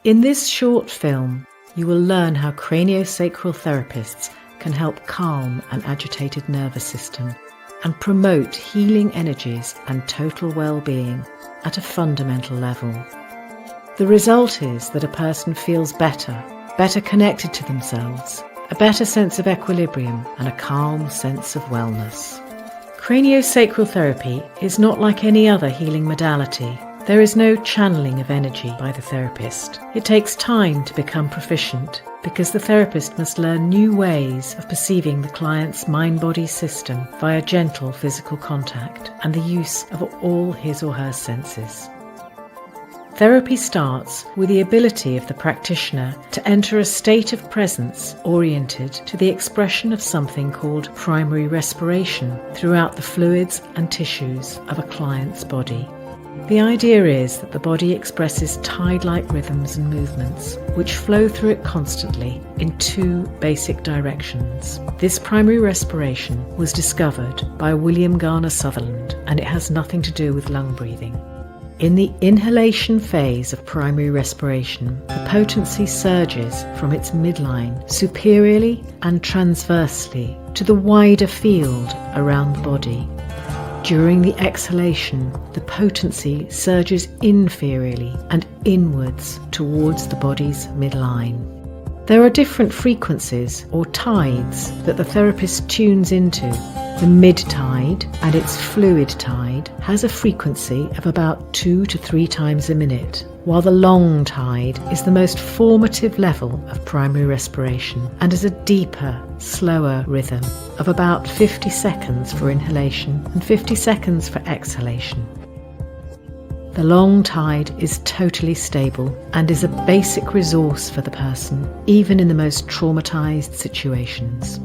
In this short film, you will learn how craniosacral therapists can help calm an agitated nervous system and promote healing energies and total well-being at a fundamental level. The result is that a person feels better connected to themselves, a better sense of equilibrium, and a calm sense of wellness. Craniosacral therapy is not like any other healing modality. There is no channeling of energy by the therapist. It takes time to become proficient because the therapist must learn new ways of perceiving the client's mind-body system via gentle physical contact and the use of all his or her senses. Therapy starts with the ability of the practitioner to enter a state of presence oriented to the expression of something called primary respiration throughout the fluids and tissues of a client's body. The idea is that the body expresses tide-like rhythms and movements which flow through it constantly in two basic directions. This primary respiration was discovered by William Garner Sutherland, and it has nothing to do with lung breathing. In the inhalation phase of primary respiration, the potency surges from its midline superiorly and transversely to the wider field around the body. During the exhalation, the potency surges inferiorly and inwards towards the body's midline. There are different frequencies or tides that the therapist tunes into. The mid-tide and its fluid tide has a frequency of about 2 to 3 times a minute, while the long tide is the most formative level of primary respiration and is a deeper, slower rhythm of about 50 seconds for inhalation and 50 seconds for exhalation. The long tide is totally stable and is a basic resource for the person, even in the most traumatized situations.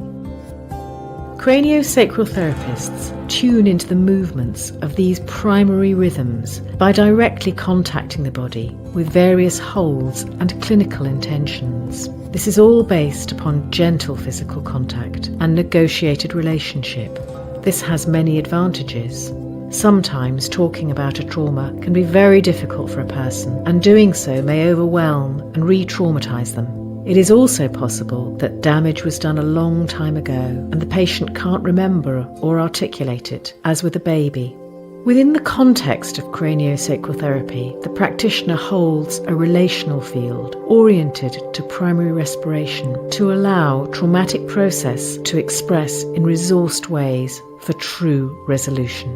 Craniosacral therapists tune into the movements of these primary rhythms by directly contacting the body with various holds and clinical intentions. This is all based upon gentle physical contact and negotiated relationship. This has many advantages. Sometimes talking about a trauma can be very difficult for a person, and doing so may overwhelm and re-traumatize them. It is also possible that damage was done a long time ago and the patient can't remember or articulate it, as with a baby. Within the context of craniosacral therapy, the practitioner holds a relational field oriented to primary respiration to allow traumatic process to express in resourced ways for true resolution.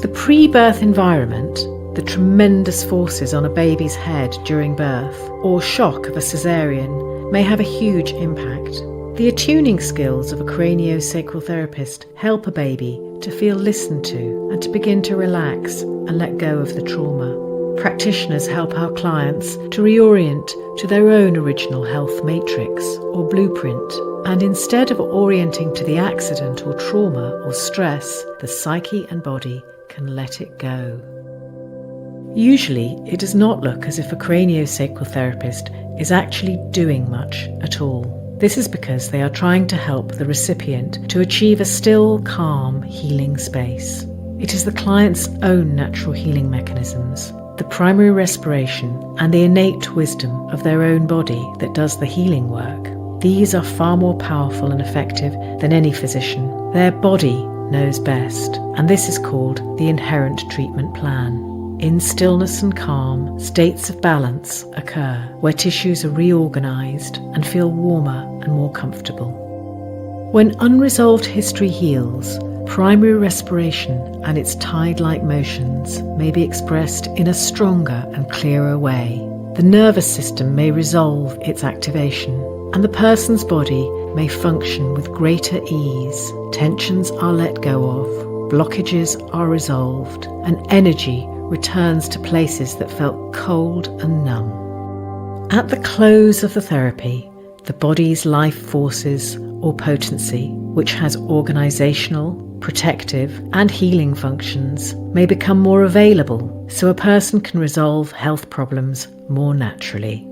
The pre-birth environment, the tremendous forces on a baby's head during birth, or shock of a cesarean, may have a huge impact. The attuning skills of a craniosacral therapist help a baby to feel listened to and to begin to relax and let go of the trauma. Practitioners help our clients to reorient to their own original health matrix or blueprint, and instead of orienting to the accident or trauma or stress, the psyche and body can let it go. Usually, it does not look as if a craniosacral therapist is actually doing much at all. This is because they are trying to help the recipient to achieve a still, calm, healing space. It is the client's own natural healing mechanisms, the primary respiration, and the innate wisdom of their own body that does the healing work. These are far more powerful and effective than any physician. Their body knows best, and this is called the inherent treatment plan. In stillness and calm, states of balance occur where tissues are reorganized and feel warmer and more comfortable. When unresolved history heals, primary respiration and its tide-like motions may be expressed in a stronger and clearer way. The nervous system may resolve its activation, and the person's body may function with greater ease. Tensions are let go of, blockages are resolved, and energy returns to places that felt cold and numb. At the close of the therapy, the body's life forces or potency, which has organizational, protective, and healing functions, may become more available so a person can resolve health problems more naturally.